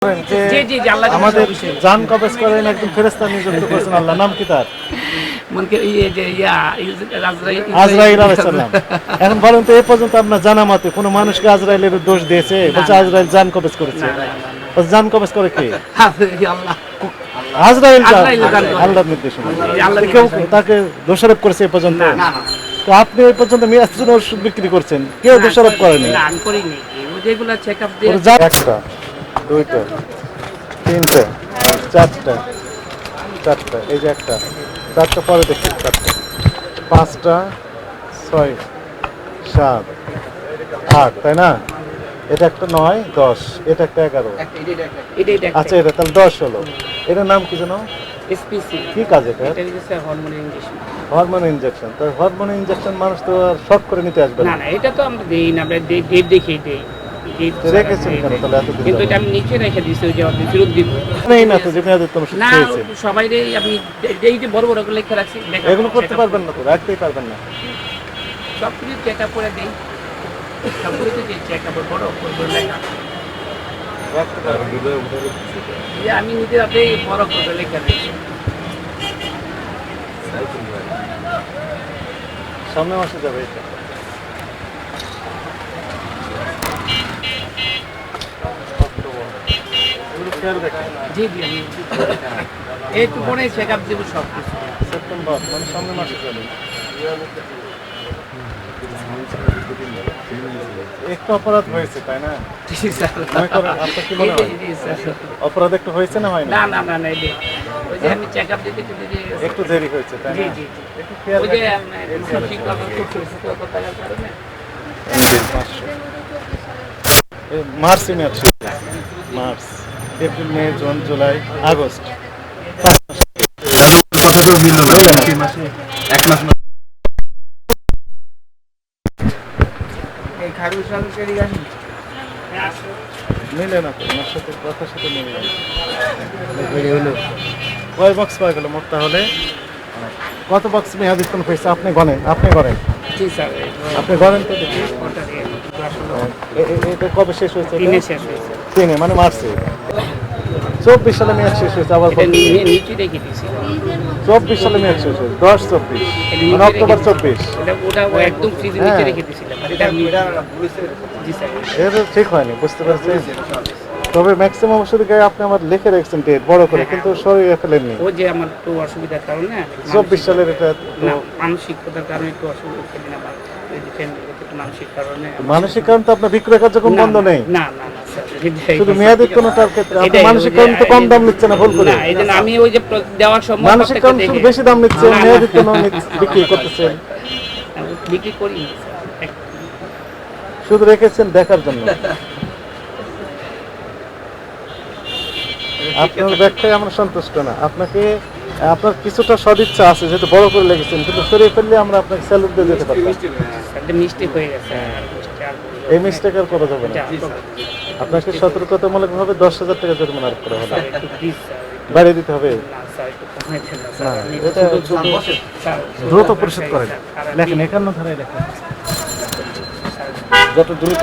আমাদের জান কবজ করেন একজন ফেরেশতা নিযুক্ত করেছেন আল্লাহ, নাম কি তার? আজরাইল আলাইহিস সালাম। এখন বলেন তো, এই পর্যন্ত আপনার জানা মতে কোন মানুষকে আজরাইলের দোষ দিয়েছে? বলছে আজরাইল জান কবজ করেছে। জান কবজ করে কে? আজরাইল আল্লাহর নির্দেশ অনুযায়ী। কেউ তাকে দোষারোপ করেছে এই পর্যন্ত? তো আপনি এই পর্যন্ত মিয়াজের ওষুধ বিক্রি করছেন, কেউ দোষারোপ করেনি। একটা, দুইটা, তিনটা, চারটা, চারটা, এই যে একটা, চারটা পরে দেখি, চারটা, পাঁচটা, ছয়, সাত, আট, তাই না? এটা একটা 9, 10, এটা একটা 11। আচ্ছা, এটা তাহলে 10 হলো। এটার নাম কি জানো? কি কাজ এটা? Hormone injection. তো হরমোন ইনজেকশন মানুষ তো আর শর্ট করে নিতে আসবে না। না, এটা তো আমরা দেই না, আমরা ডেট দেখিয়ে দেই। রেখেছেন কেন তাহলে এতদিন? কিন্তু এটা আমি নিচে রেখে দিয়েছি, ওই যে আপনি ফেরত দিব নেই না তো, যে মেয়াদের তোমার না, খেয়েছেন সবাই আমি এই যে বড় বড় করে লেখা রাখছি, এগুলো করতে পারবেন না তো, রাখতেই পারবেন না। সব কিছু চেক আপ করে দেই, সবগুলো তো চেক আপ বড় করে লেখা রাখতে পারবেন যে আমি নিজে রাতে বড় করে লেখা দিয়েছি। সামনে মাসে যাবে এটা। জি জি, আমি একটু পরে চেক আপ দেবো সব কিছু। সেপ্টেম্বর মানে সামনে মাসে যাবে। একটু অপরাধ হয়েছে তাই না? মনে করেন আপনার কি মনে হয় অপরাধ একটু হয়েছে না হয়নি? না না না না, ওই যে আমি চেক আপ দিতে একটু দেরি হয়েছে তাই জি না? জি, একটু খেয়াল ওই যে মার্চে ম্যাচ, মার্চ, এপ্রিল, মে, জুন, জুলাই, আগস্ট, মিলে না তো, আমার সাথে কথার সাথে মিলে না। কয় বক্স পাওয়া গেল মোট তাহলে? কত বক্স মেয়াদিত্তন হয়েছে আপনি গণেন, আপনি গণেন, জি স্যার, আপনি গণেন তো দেখি। এটা কবে শেষ হয়েছে? শেষ হয়েছে 3 মানে মার্চে। 24 সালে মেয়াদ শেষ হয়েছে, আবার নিচে রেখে দিয়েছি। 24 সালে মেয়াদ শেষ হয়েছে, 10-24 মানে অক্টোবর 24। ওটা একদম ফ্রিজের নিচে রেখে দিয়েছিলাম। জি স্যার, এটা ঠিক হয়নি, বুঝতে পারছেন? তবে ম্যাক্সিমাম ওষুধ গায়ে আপনি আমার লিখে রেখেছেন ডেট বড় করে, কিন্তু শরীরে ফেলেননি। ও যে আমার একটু অসুবিধার কারণে 24 সালের এটা না, মানসিকতার কারণে একটু অসুবিধা ফেলি না, মানসিক কারণে। মানসিক কারণ তো আপনার বিক্রয় কার্যক্রম বন্ধ নেই। না না না স্যার, শুধু মেয়াদিত্তনটার ক্ষেত্রে আপনি মানসিক কারণ তো কম দাম নিচ্ছে না ভুল করে। না, এই জন্য আমি ওই যে দেওয়ার সময় মানসিক কারণ শুধু বেশি দাম নিচ্ছে, মেয়াদিত্তন বিক্রি করতেছেন, বিক্রি করি শুধু রেখেছেন দেখার জন্য। আপনার ব্যাখ্যায় আমরা সন্তুষ্ট না। আপনাকে, আপনার কিছুটা সদিচ্ছা আছে যেহেতু বড় করে লেগেছেন, কিন্তু সরিয়ে ফেললে আমরা আপনাকে স্যালুট দিয়ে যেতে পারতাম। মিস্টেক হয়ে গেছে, এই মিস্টেক আর করা যাবে না। আপনাকে সতর্কতামূলকভাবে 10,000 টাকা জরিমানা আরোপ করা হবে। বাড়িয়ে দিতে হবে না, এটা দ্রুত পরিশোধ করেন। লেখেন 51 ধারায় লেখেন, যত দ্রুত